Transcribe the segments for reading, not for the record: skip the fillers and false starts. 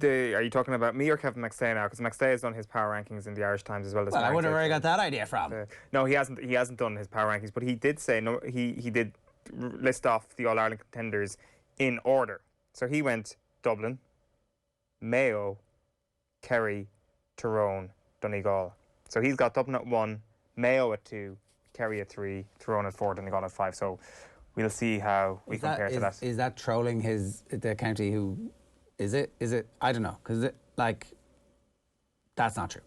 Are you talking about me or Kevin McStay now? Because McStay has done his power rankings in the Irish Times as well as. Well, I wonder where I got that idea from. No, he hasn't. He hasn't done his power rankings, but he did say no. He did list off the All Ireland contenders in order. So he went Dublin, Mayo, Kerry, Tyrone, Donegal. So he's got Dublin at 1, Mayo at 2, Kerry at 3, Tyrone at 4, Donegal at 5. So we'll see how we compare to that. Is that trolling the county who? Is it? I don't know, because that's not true.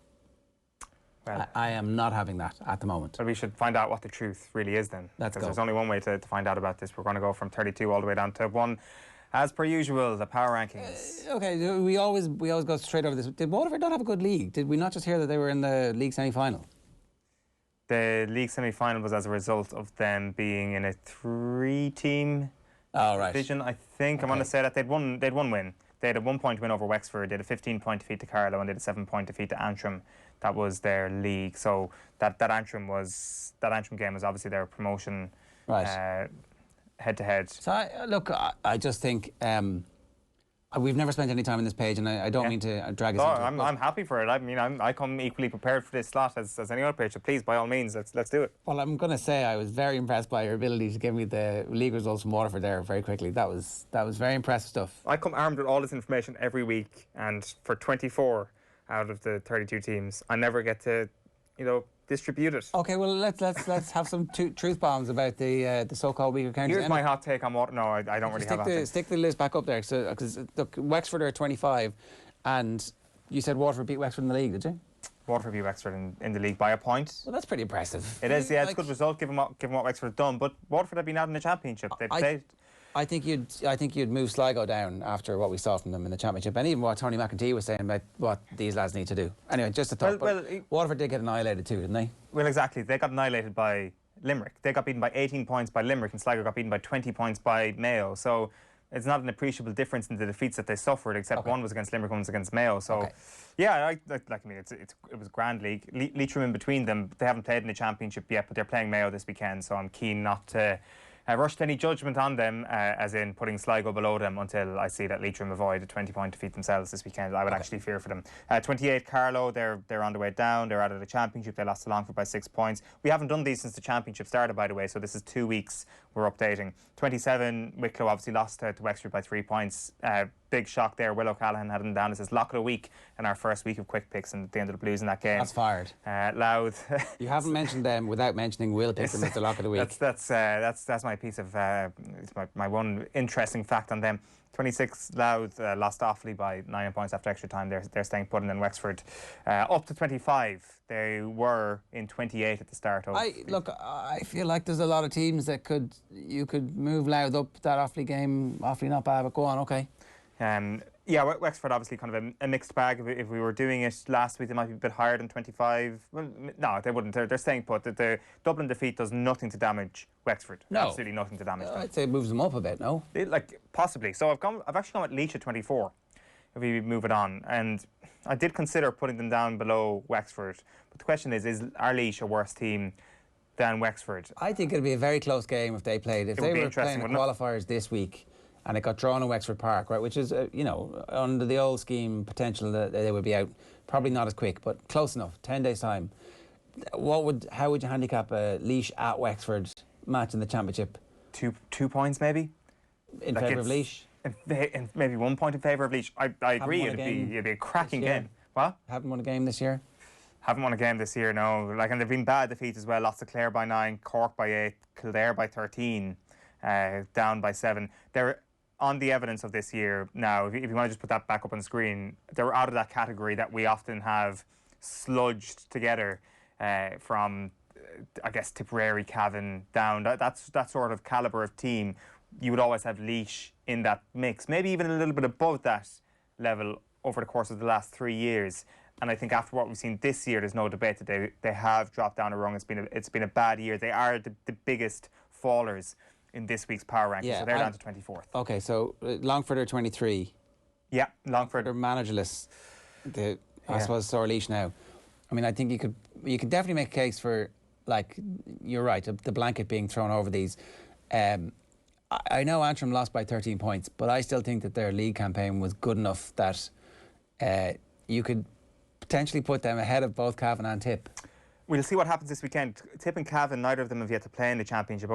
Well, I am not having that at the moment. But we should find out what the truth really is then. Because there's only one way to find out about this. We're going to go from 32 all the way down to 1. As per usual, the power rankings. Okay, we always go straight over this. Did Waterford not have a good league? Did we not just hear that they were in the league semi-final? The league semi-final was as a result of them being in a 3-team division, I think. Okay. I'm going to say that they'd one win. They had a 1-point win over Wexford, they had a 15-point defeat to Carlow, and they had a 7-point defeat to Antrim. That was their league. So that Antrim game was obviously their promotion head-to-head. So look, I just think we've never spent any time on this page, and I don't mean to drag us into it. I'm happy for it. I mean, I come equally prepared for this slot as any other page. So please, by all means, let's do it. Well, I'm going to say I was very impressed by your ability to give me the league results from Waterford there very quickly. That was very impressive stuff. I come armed with all this information every week, and for 24 out of the 32 teams, I never get to, distribute it. Okay, well let's have some truth bombs about the so-called weaker counties. Here's my hot take on what. No, I don't really have a hot take. Stick the list back up there, because look, Wexford are 25, and you said Waterford beat Wexford in the league, did you? Waterford beat Wexford in the league by a point. Well, that's pretty impressive. It is, yeah. It's a good result given what Wexford have done. But Waterford have been out in the championship. They've played. I think you'd move Sligo down after what we saw from them in the championship, and even what Tony McEntee was saying about what these lads need to do. Anyway, just a thought. Well, Waterford did get annihilated too, didn't they? Well, exactly. They got annihilated by Limerick. They got beaten by 18 points by Limerick, and Sligo got beaten by 20 points by Mayo. So it's not an appreciable difference in the defeats that they suffered, except one was against Limerick, one was against Mayo. So, yeah, it was a grand league. Leitrim in between them. They haven't played in the championship yet, but they're playing Mayo this weekend. So I'm keen not to rush to any judgment on them, as in putting Sligo below them, until I see that Leitrim avoid a 20-point defeat themselves this weekend. I would actually fear for them. 28 Carlow, they're on the way down. They're out of the championship. They lost to Longford by 6 points. We haven't done these since the championship started, by the way, so this is 2 weeks we're updating. 27 Wicklow obviously lost to Wexford by 3 points. Big shock there. Will O'Callaghan had them down. This is lock of the week in our first week of quick picks, and they ended up losing that game. That's fired. Louth. You haven't mentioned them without mentioning Will pick them as the lock of the week. That's my piece of my one interesting fact on them. 26 Louth lost to Offaly by 9 points after extra time. They're staying put, and then Wexford up to 25. They were in 28 at the start of. I feel like there's a lot of teams that you could move Louth up that Offaly game. Offaly not bad, but go on, okay. Yeah, Wexford obviously kind of a mixed bag. If we were doing it last week, they might be a bit higher than 25. Well, no, they wouldn't. They're staying put. The Dublin defeat does nothing to damage Wexford. No. Absolutely nothing to damage them. I'd say it moves them up a bit, no? Possibly. So I've actually gone with Laois at 24, if we move it on. And I did consider putting them down below Wexford. But the question is are Laois a worse team than Wexford? I think it'd be a very close game if they played. If they were playing the qualifiers this week, and it got drawn in Wexford Park, right, which is, under the old scheme, potential that they would be out. Probably not as quick, but close enough, 10 days' time. How would you handicap a Laois at Wexford match in the championship? 2 points, maybe? In favour of Laois? Maybe 1 point in favour of Laois. I agree, it'd be a cracking game. What? Haven't won a game this year? Haven't won a game this year, no. And they've been bad defeats as well. Lost to Clare by 9, Cork by 8, Kildare by 13, down by 7. They're on the evidence of this year now. If you want to just put that back up on screen, they were out of that category that we often have sludged together from, I guess, Tipperary, Cavan down. That's that sort of calibre of team. You would always have Laois in that mix, maybe even a little bit above that level over the course of the last 3 years. And I think after what we've seen this year, there's no debate that they have dropped down a rung. It's been a bad year. They are the biggest fallers in this week's power rankings, so they're down to 24th. Okay, so Longford are 23. Yeah, Longford are managerless. I suppose so are Laois now. I mean, I think you could definitely make a case for, you're right, the blanket being thrown over these. I know Antrim lost by 13 points, but I still think that their league campaign was good enough that you could potentially put them ahead of both Cavan and Tip. We'll see what happens this weekend. Tip and Cavan, neither of them have yet to play in the championship.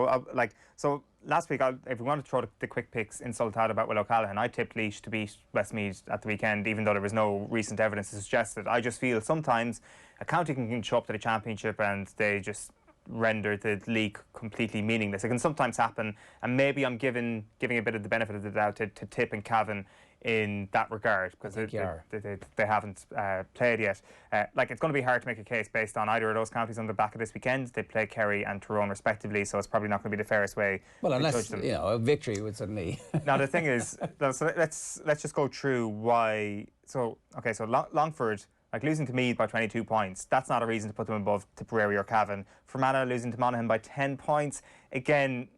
So last week, if we want to throw the quick picks in Sultan about Will O'Callaghan, I tipped Laois to beat Westmeath at the weekend, even though there was no recent evidence to suggest it. I just feel sometimes a county can show up to the championship and they just render the league completely meaningless. It can sometimes happen, and maybe I'm giving a bit of the benefit of the doubt to Tip and Cavan in that regard, because they haven't played yet. It's going to be hard to make a case based on either of those counties on the back of this weekend. They play Kerry and Tyrone respectively, so it's probably not going to be the fairest way to judge them. A victory would suddenly. Now the thing is, so let's just go through why. So Longford, losing to Meath by 22 points, that's not a reason to put them above Tipperary or Cavan. Fermanagh losing to Monaghan by 10 points, again,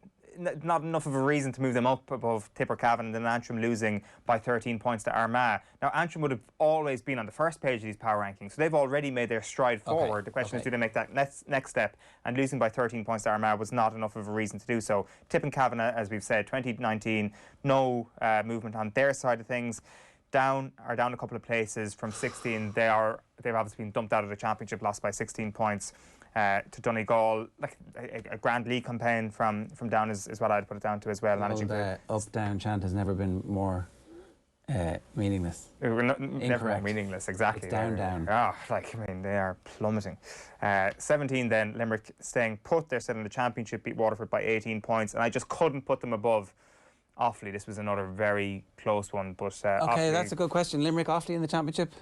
not enough of a reason to move them up above Tip or Cavan, and then Antrim losing by 13 points to Armagh. Now, Antrim would have always been on the first page of these power rankings, so they've already made their stride forward. The question is, do they make that next step? And losing by 13 points to Armagh was not enough of a reason to do so. Tip and Cavan, as we've said, 2019, no movement on their side of things. Down a couple of places from 16. They've obviously been dumped out of the championship, lost by 16 points to Donegal. A grand league campaign from Down is what I'd put it down to as well. The up-down chant has never been more meaningless. Never more meaningless, exactly. It's down. They are plummeting. 17 then, Limerick staying put. They're still in the championship, beat Waterford by 18 points, and I just couldn't put them above Offaly. This was another very close one, but Offaly, that's a good question. Limerick, Offaly in the championship.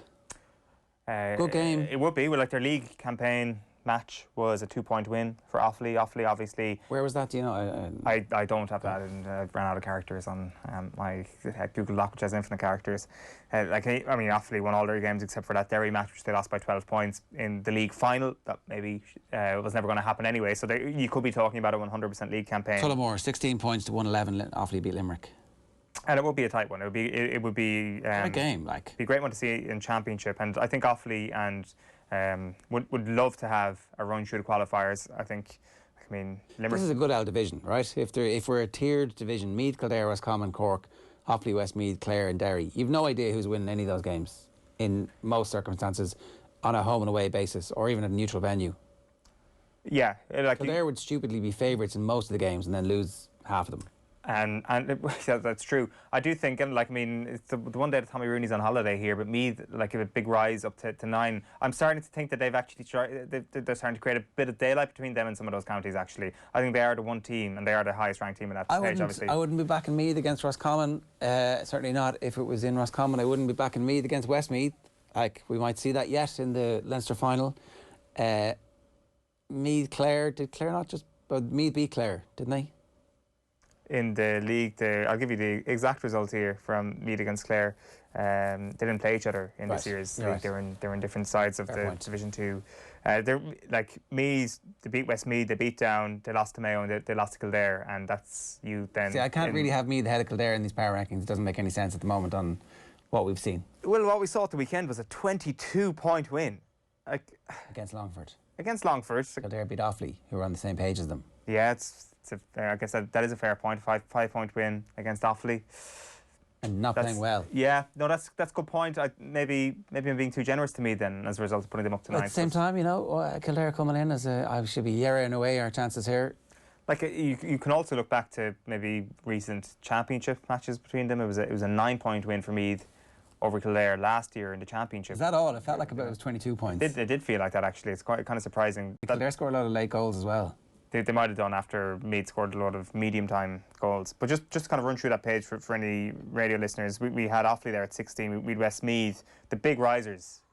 Good game. It would be. Their league campaign match was a 2-point win for Offaly. Offaly, obviously. Where was that? Do you know? I don't have that, and I ran out of characters on my Google Doc, which has infinite characters. Offaly won all their games except for that Derry match, which they lost by 12 points in the league final. That maybe was never going to happen anyway. So you could be talking about a 100% league campaign. Tullamore, 16 points to 111. Offaly beat Limerick. And it would be a tight one. It would be a game, be a great one to see in championship. And I think Offaly and would love to have a run through the qualifiers. Limerick. This is a good L division, right? If we're a tiered division, Meath, Kildare, Roscommon, Cork, Offaly, Westmeath, Clare and Derry, you've no idea who's winning any of those games in most circumstances on a home and away basis, or even at a neutral venue. Yeah, Kildare would stupidly be favourites in most of the games and then lose half of them. And that's true. I do think, it's the one day that Tommy Rooney's on holiday here, but Meath, a big rise up to 9. I'm starting to think that they've actually they're starting to create a bit of daylight between them and some of those counties, actually. I think they are the one team, and they are the highest ranked team in that stage, obviously. I wouldn't be backing Meath against Roscommon. Certainly not if it was in Roscommon. I wouldn't be backing Meath against Westmeath. We might see that yet in the Leinster final. Meath, Clare, did Clare not just... Meath beat Clare, didn't they? In the league, I'll give you the exact result here from Meath against Clare. They didn't play each other in this year's league. They're in different sides of the Division 2. They're Meath, they beat Westmeath, they beat Down, they lost to Mayo, and they lost to Kildare, and that's you then. See, I can't really have Meath ahead of Kildare in these power rankings. It doesn't make any sense at the moment on what we've seen. Well, what we saw at the weekend was a 22-point win. Against Longford. Against Longford. Kildare beat Offaly, who were on the same page as them. Yeah, I guess that is a fair point. 5-point win against Offaly. And not playing well. Yeah, no, that's a good point. Maybe I'm being too generous to me then as a result of putting them up to 9. At the same time, Kildare coming in as I should be yearing away our chances here. You can also look back to maybe recent championship matches between them. It was a 9-point win for Meath over Kildare last year in the championship. Is that all? It felt like it was 22 points. It did feel like that, actually. It's quite kind of surprising. Kildare scored a lot of late goals as well. They might have done after Meath scored a lot of medium-time goals. But just to kind of run through that page for any radio listeners, we had Offaly there at 16. We had Westmeath, the big risers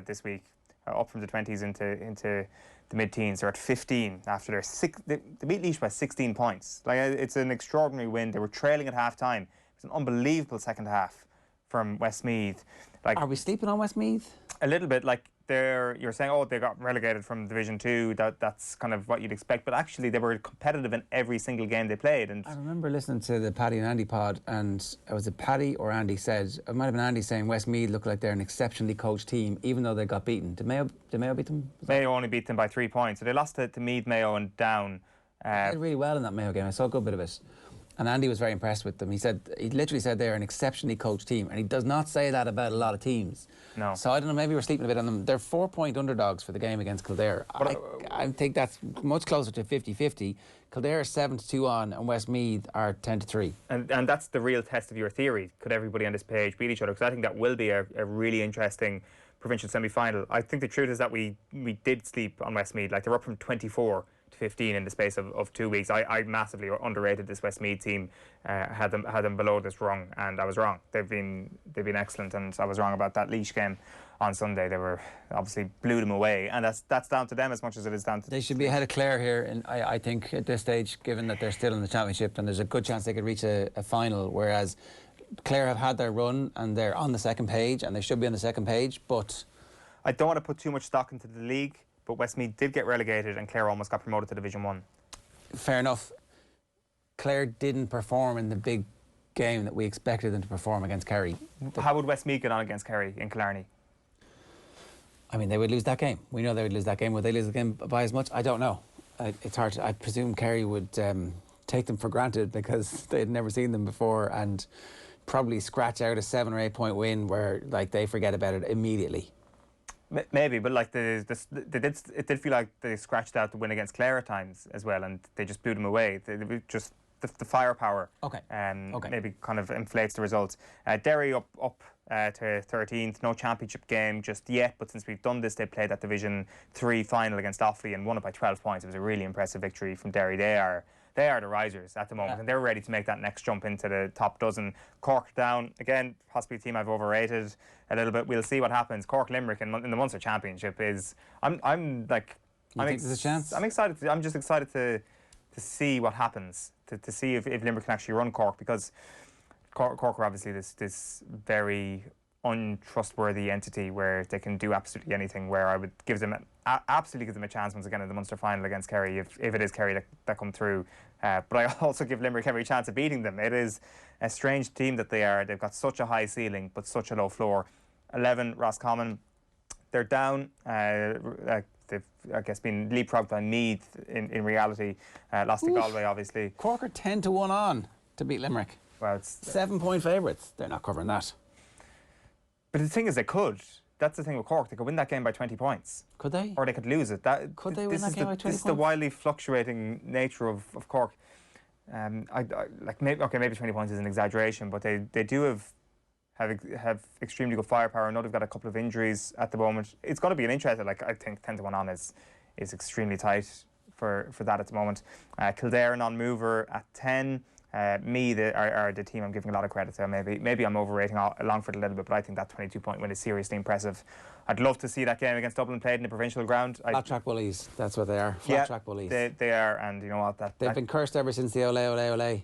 this week, up from the 20s into the mid-teens. They're at 15 after they beat Laois by 16 points. It's an extraordinary win. They were trailing at half-time. It was an unbelievable second half from Westmeath. Are we sleeping on Westmeath? A little bit. You're saying, they got relegated from Division 2, that's kind of what you'd expect, but actually they were competitive in every single game they played. And I remember listening to the Paddy and Andy pod, and was it Paddy or Andy said, it might have been Andy saying Westmeath look like they're an exceptionally coached team, even though they got beaten. Did Mayo beat them? Mayo only beat them by 3 points, so they lost to Meath, Mayo and Down. They played really well in that Mayo game. I saw a good bit of it. And Andy was very impressed with them. He literally said they're an exceptionally coached team, and he does not say that about a lot of teams. No. So I don't know, maybe we're sleeping a bit on them. They're 4-point underdogs for the game against Kildare. I think that's much closer to 50-50. Kildare are 7-2 on, and Westmeath are 10-3. And that's the real test of your theory. Could everybody on this page beat each other? Because I think that will be a really interesting provincial semi-final. I think the truth is that we did sleep on Westmeath. Like, they're up from 24 to 15 in the space of 2 weeks. I massively underrated this Westmeath team, had them below this rung, and I was wrong. They've been excellent, and I was wrong about that Laois game on Sunday. They were obviously blew them away, and that's down to them as much as it is down to. They should be ahead of Clare here, and I think at this stage, given that they're still in the championship, and there's a good chance they could reach a final, whereas Clare have had their run and they're on the second page, and they should be on the second page. But I don't want to put too much stock into the league, but Westmeath did get relegated, and Clare almost got promoted to Division 1. Fair enough. Clare didn't perform in the big game that we expected them to perform against Kerry. How would Westmeath get on against Kerry in Killarney? I mean, they would lose that game. We know they would lose that game. Would they lose the game by as much? I don't know. It's hard to, I presume Kerry would take them for granted because they had never seen them before, and probably scratch out a 7 or 8 point win where like they forget about it immediately. Maybe, but like it did feel like they scratched out the win against Clare at times as well, and they just blew them away. They just the firepower. Okay. Maybe kind of inflates the results. Derry up to 13th. No championship game just yet, but since we've done this, they played that Division 3 final against Offaly and won it by 12 points. It was a really impressive victory from Derry. They are the risers at the moment, and they're ready to make that next jump into the top dozen. Cork down again, possibly a team I've overrated a little bit. We'll see what happens. Cork Limerick in the Munster Championship is. I'm think there's a chance? I'm excited. I'm just excited to see what happens. To see if Limerick can actually run Cork, because Cork are obviously this very untrustworthy entity where they can do absolutely anything, where I would absolutely give them a chance once again in the Munster final against Kerry if it is Kerry that come through. But I also give Limerick every chance of beating them. It is a strange team that they are. They've got such a high ceiling but such a low floor. 11 Roscommon, they're down. They've, I guess, been leapfrogged by Meath in reality. Lost to Galway, obviously. Cork are 10-1 on to beat Limerick. Well, it's 7 point favourites. They're not covering that. But the thing is, they could. That's the thing with Cork. They could win that game by 20 points. Could they? Or they could lose it. Could they win that game by 20 points? This is the wildly fluctuating nature of Cork. Maybe 20 points is an exaggeration, but they do have extremely good firepower. I know they've got a couple of injuries at the moment. It's going to be an interesting. I think 10-1 on is extremely tight for that at the moment. Kildare non-mover at 10. Meath are the team I'm giving a lot of credit to. Maybe I'm overrating Longford a little bit, but I think that 22-point win is seriously impressive. I'd love to see that game against Dublin played in the provincial ground. Flat track bullies, that's what they are. Flat track bullies. They are, and you know what? They've been cursed ever since the ole.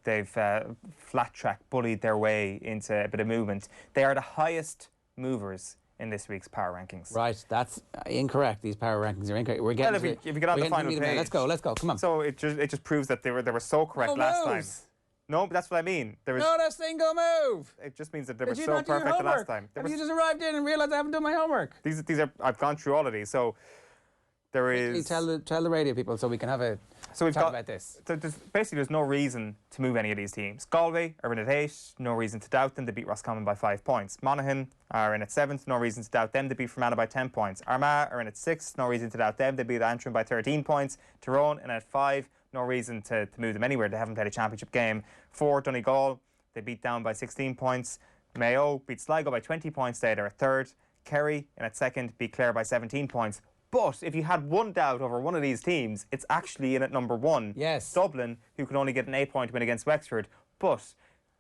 They've flat track bullied their way into a bit of movement. They are the highest movers in this week's power rankings. Right, that's incorrect. These power rankings are incorrect. We're getting if you get on the final page, let's go. Come on. So it just proves that they were so correct last time. No, but that's what I mean. Not a single move. It just means that they were so perfect the last time. Have you just arrived in and realised I haven't done my homework? These are. I've gone through all of these. So there is. Tell the radio people so we can have a talk about this. There's no reason to move any of these teams. Galway are in at 8. No reason to doubt them. They beat Roscommon by 5 points. Monaghan are in at 7th. No reason to doubt them. They beat Fermanagh by 10 points. Armagh are in at 6th. No reason to doubt them. They beat Antrim by 13 points. Tyrone in at 5. No reason to move them anywhere. They haven't played a championship game. 4, Donegal, they beat down by 16 points. Mayo beat Sligo by 20 points. They're at 3rd. Kerry in at 2nd, beat Clare by 17 points. But if you had one doubt over one of these teams, it's actually in at number 1. Yes. Dublin, who can only get an 8-point win against Wexford. But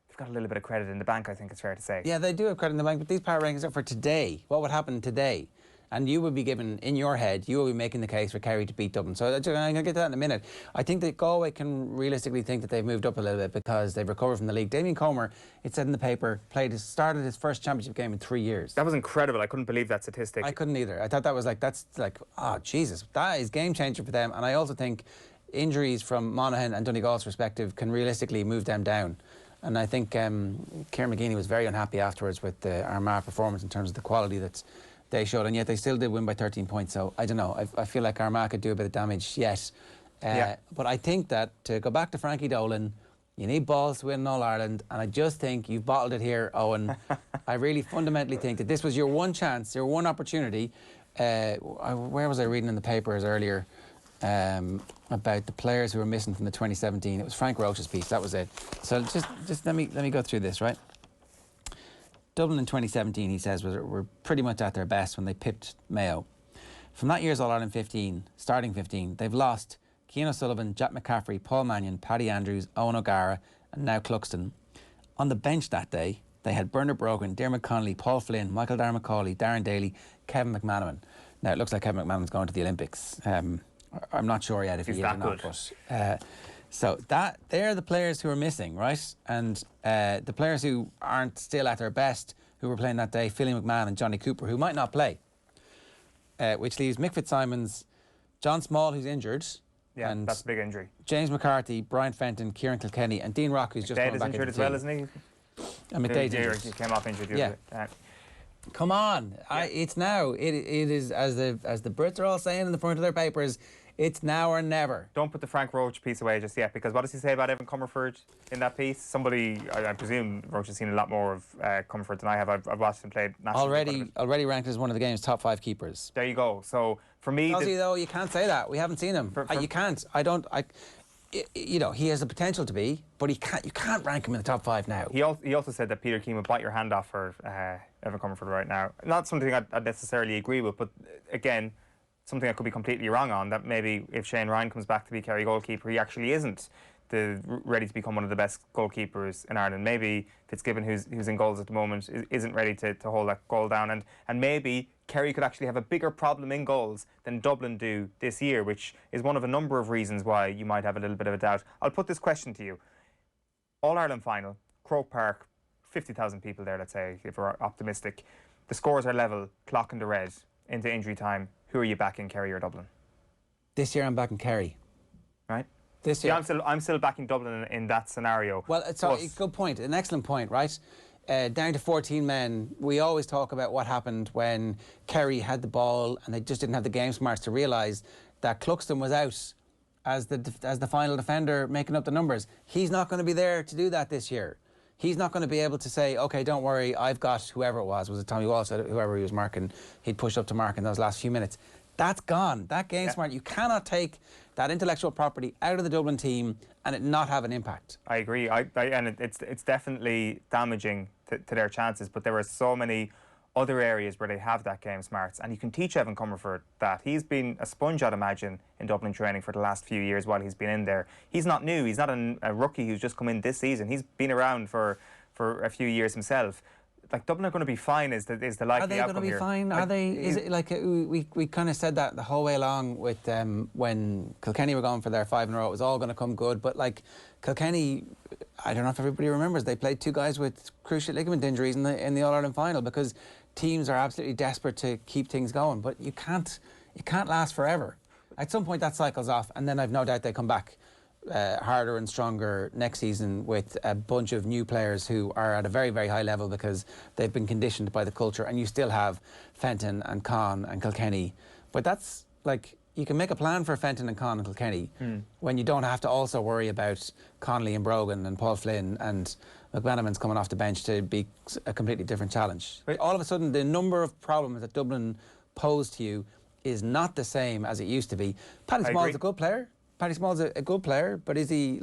they've got a little bit of credit in the bank, I think it's fair to say. Yeah, they do have credit in the bank, but these power rankings are for today. What would happen today? And you would be given, in your head, you will be making the case for Kerry to beat Dublin. So I'm going to get to that in a minute. I think that Galway can realistically think that they've moved up a little bit because they've recovered from the league. Damien Comer, it said in the paper, started his first championship game in 3 years. That was incredible. I couldn't believe that statistic. I couldn't either. I thought that was oh, Jesus, that is game changer for them. And I also think injuries from Monaghan and Donegal's perspective can realistically move them down. And I think Kieran McGeeney was very unhappy afterwards with the Armagh performance in terms of the quality that they showed, and yet they still did win by 13 points. So I don't know. I feel like Armagh could do a bit of damage yet. But I think that to go back to Frankie Dolan, You need balls to win All-Ireland, and I just think you've bottled it here, Eoin. I really fundamentally think that this was your one chance, your one opportunity. Where was I reading in the papers earlier about the players who were missing from the 2017? It was Frank Roche's piece, that was it. So just let me go through this, right? Dublin in 2017, he says, were pretty much at their best when they pipped Mayo. From that year's All-Ireland 15, starting 15, they've lost Cian O'Sullivan, Jack McCaffrey, Paul Mannion, Paddy Andrews, Owen O'Gara and now Cluxton. On the bench that day, they had Bernard Brogan, Diarmuid Connolly, Paul Flynn, Michael Darragh-Macaulay, Darren Daly, Kevin McManaman. Now, it looks like Kevin McManaman's going to the Olympics. I'm not sure yet if he is or not. But, so they're the players who are missing, right? And the players who aren't still at their best, who were playing that day, Philly McMahon and Johnny Cooper, who might not play. Which leaves Mick Fitzsimons, John Small, who's injured. Yeah, and that's a big injury. James McCarthy, Brian Fenton, Kieran Kilkenny, and Dean Rock, who's just coming back injured into as well, isn't he? And McDade's injured. He came off injured. Yeah. Come on, yeah. It's now. It is as the Brits are all saying in the front of their papers. It's now or never. Don't put the Frank Roche piece away just yet, because what does he say about Evan Comerford in that piece? Somebody, I presume Roche has seen a lot more of Comerford than I have. I've watched him play nationally. Already ranked as one of the game's top 5 keepers. There you go. So for me, though, you can't say that. We haven't seen him. You can't. You know, he has the potential to be, but you can't rank him in the top 5 now. He also said that Peter Keane would bite your hand off for Evan Comerford right now. Not something I'd necessarily agree with, but again, something I could be completely wrong on, that maybe if Shane Ryan comes back to be Kerry goalkeeper, he actually isn't ready to become one of the best goalkeepers in Ireland. Maybe Fitzgibbon, who's in goals at the moment, isn't ready to hold that goal down. And maybe Kerry could actually have a bigger problem in goals than Dublin do this year, which is one of a number of reasons why you might have a little bit of a doubt. I'll put this question to you. All-Ireland final, Croke Park, 50,000 people there, let's say, if we're optimistic. The scores are level, clock in the red, into injury time. Who are you backing, Kerry or Dublin? This year I'm backing Kerry. Right? This year. Yeah, I'm still backing Dublin in that scenario. Well, it's a good point, an excellent point, right? Down to 14 men, we always talk about what happened when Kerry had the ball and they just didn't have the game smarts to realise that Cluxton was out as the final defender making up the numbers. He's not going to be there to do that this year. He's not going to be able to say, OK, don't worry, I've got whoever it was it Tommy Walsh, whoever he was marking, he'd push up to mark in those last few minutes. That's gone. That game smart. You cannot take that intellectual property out of the Dublin team and it not have an impact. I agree. And it's definitely damaging to their chances, but there are so many other areas where they have that game smarts, and you can teach Evan Comerford that. He's been a sponge, I'd imagine, in Dublin training for the last few years while he's been in there. He's not new. He's not a rookie who's just come in this season. He's been around for a few years himself. Like, Dublin are going to be fine is the likely outcome here. Are they going to be fine? Are they? Is it like we kind of said that the whole way along with when Kilkenny were going for their 5 in a row, it was all going to come good. But like Kilkenny, I don't know if everybody remembers, they played 2 guys with cruciate ligament injuries in the All-Ireland final because teams are absolutely desperate to keep things going. But you can't last forever. At some point that cycles off, and then I've no doubt they come back harder and stronger next season with a bunch of new players who are at a very, very high level because they've been conditioned by the culture, and you still have Fenton and Conn and Kilkenny. But that's like, you can make a plan for Fenton and Conn and Kilkenny when you don't have to also worry about Connolly and Brogan and Paul Flynn and McManaman's coming off the bench to be a completely different challenge. Right. All of a sudden, the number of problems that Dublin pose to you is not the same as it used to be. Paddy Small's a good player. Paddy Small's a good player, but is he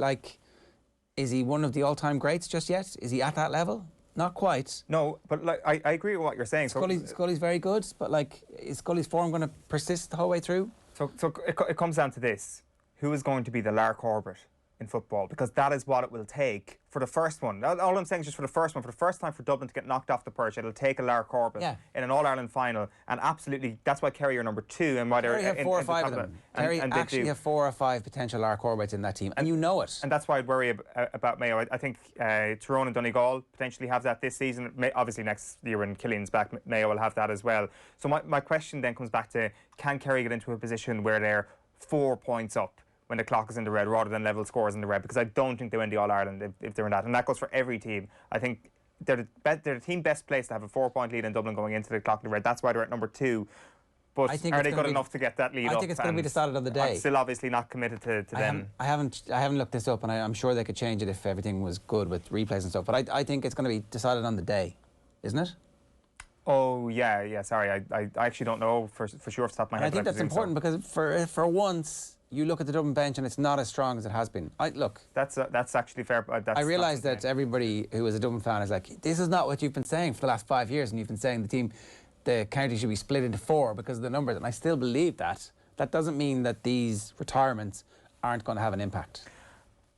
one of the all-time greats just yet? Is he at that level? Not quite. No, but like I agree with what you're saying. Scully's very good, but like, is Scully's form going to persist the whole way through? So it comes down to this: who is going to be the Lar Corbett in football? Because that is what it will take for the first one. All I'm saying is just for the first one. For the first time for Dublin to get knocked off the perch, it'll take a Lar Corbett in an All-Ireland final. And absolutely, that's why Kerry are number 2 and why they're have 4 or 5 of them. Kerry actually have 4 or 5 potential Lar Corbetts in that team, and you know it. And that's why I'd worry about Mayo. I think Tyrone and Donegal potentially have that this season. Obviously next year when Killian's back, Mayo will have that as well. So my question then comes back to, can Kerry get into a position where they're 4 points up when the clock is in the red rather than level scores in the red? Because I don't think they win the All-Ireland if they're in that. And that goes for every team. I think they're the team best placed to have a 4-point lead in Dublin going into the clock in the red. That's why they're at number 2. But are they good enough to get that lead up? I think it's going to be decided on the day. I'm still obviously not committed to them. I haven't looked this up, and I'm sure they could change it if everything was good with replays and stuff. But I think it's going to be decided on the day, isn't it? Oh, yeah, sorry. I actually don't know for sure off the top of my head. I think that's important because for once, you look at the Dublin bench and it's not as strong as it has been. Look. That's actually fair. I realise that everybody who is a Dublin fan is like, this is not what you've been saying for the last 5 years, and you've been saying the county should be split into 4 because of the numbers, and I still believe that. That doesn't mean that these retirements aren't going to have an impact.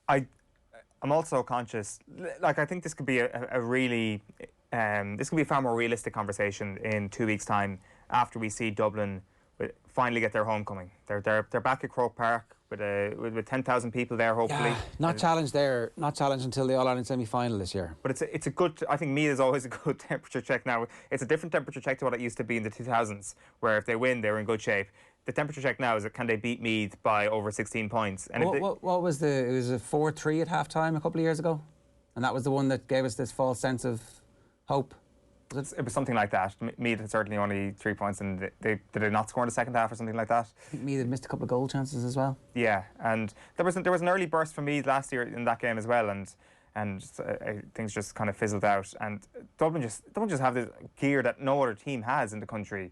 I'm also conscious, like I think this could be a really, this could be a far more realistic conversation in 2 weeks' time after we see Dublin finally get their homecoming. They're back at Croke Park with 10,000 people there, hopefully. Yeah, not challenged until the All-Ireland semi-final this year. But it's a good, I think Meath is always a good temperature check now. It's a different temperature check to what it used to be in the 2000s, where if they win, they're in good shape. The temperature check now is that can they beat Meath by over 16 points? And what was it was a 4-3 at half-time a couple of years ago? And that was the one that gave us this false sense of hope. It was something like that. Meath had certainly only 3 points, and did they not score in the second half or something like that? I think Meath had missed a couple of goal chances as well. Yeah, and there was an early burst from Meath last year in that game as well, and things just kind of fizzled out. And Dublin just have this gear that no other team has in the country.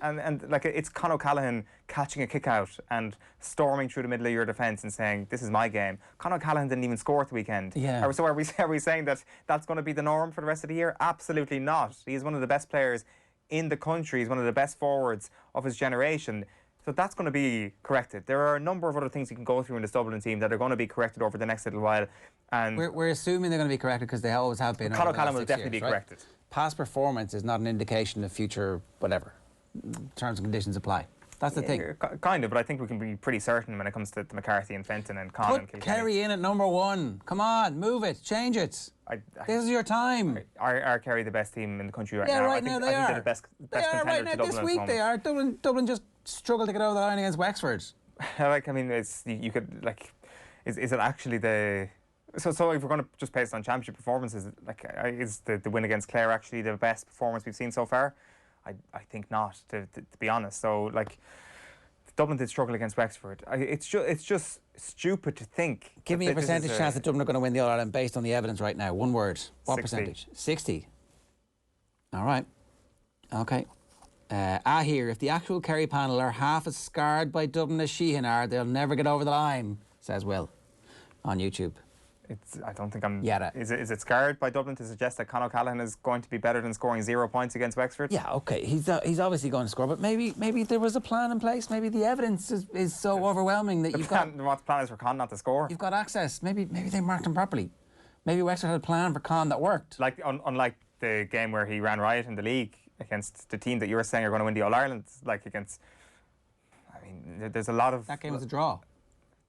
And like it's Conor O'Callaghan catching a kick out and storming through the middle of your defence and saying, "This is my game." Conor O'Callaghan didn't even score at the weekend. Yeah. So are we saying that that's going to be the norm for the rest of the year? Absolutely not. He's one of the best players in the country. He's one of the best forwards of his generation. So that's going to be corrected. There are a number of other things you can go through in this Dublin team that are going to be corrected over the next little while. And we're assuming they're going to be corrected because they always have been. Conor O'Callaghan will definitely be corrected. Past performance is not an indication of future whatever. Terms and conditions apply. That's the thing. Kind of, but I think we can be pretty certain when it comes to McCarthy and Fenton and Conn and Put Kerry in at number 1. Come on, move it, change it. This is your time. Are Kerry the best team in the country right now? Yeah, right now they are. I think they're the best contender right now. to Dublin This week they are. Dublin just struggled to get over the line against Wexford. Like, I mean, you could like, is it actually the? So if we're going to just base it on championship performances, like, is the win against Clare actually the best performance we've seen so far? I think not, to be honest. So, like, Dublin did struggle against Wexford. It's just stupid to think. Give me a percentage chance that Dublin are going to win the All-Ireland based on the evidence right now. One word. What 60. percentage? 60. All right. Okay. Here, if the actual Kerry panel are half as scarred by Dublin as Sheahan are, they'll never get over the line, says Will on YouTube. I don't think I'm... Yeah. Is it scarred by Dublin to suggest that Conor O'Callaghan is going to be better than scoring 0 points against Wexford? Yeah, OK. He's obviously going to score, but maybe there was a plan in place. Maybe the evidence is so overwhelming that what the plan is for Conn not to score? You've got access. Maybe they marked him properly. Maybe Wexford had a plan for Conn that worked. Like, unlike the game where he ran riot in the league against the team that you were saying are going to win the All-Ireland, like against... I mean, there's a lot of... That game was a draw.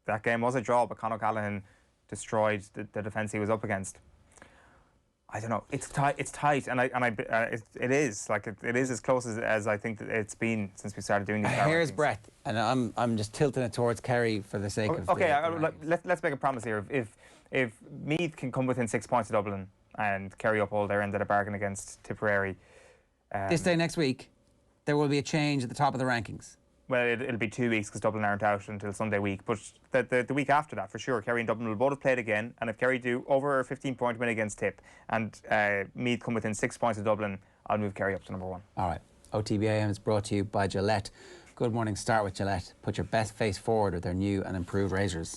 That game was a draw, but Conor O'Callaghan destroyed the defence he was up against. I don't know. It's tight, and it is like it is as close as I think that it's been since we started doing these. A hair's breadth, and I'm just tilting it towards Kerry for the sake of. Okay, let's make a promise here. If Meath can come within 6 points of Dublin and Kerry uphold their end of the bargain against Tipperary, this day next week, there will be a change at the top of the rankings. Well, it'll be 2 weeks because Dublin aren't out until Sunday week. But the week after that, for sure, Kerry and Dublin will both have played again. And if Kerry do over a 15-point win against Tip and Meath come within 6 points of Dublin, I'll move Kerry up to number 1. All right. OTB AM is brought to you by Gillette. Good morning. Start with Gillette. Put your best face forward with their new and improved razors.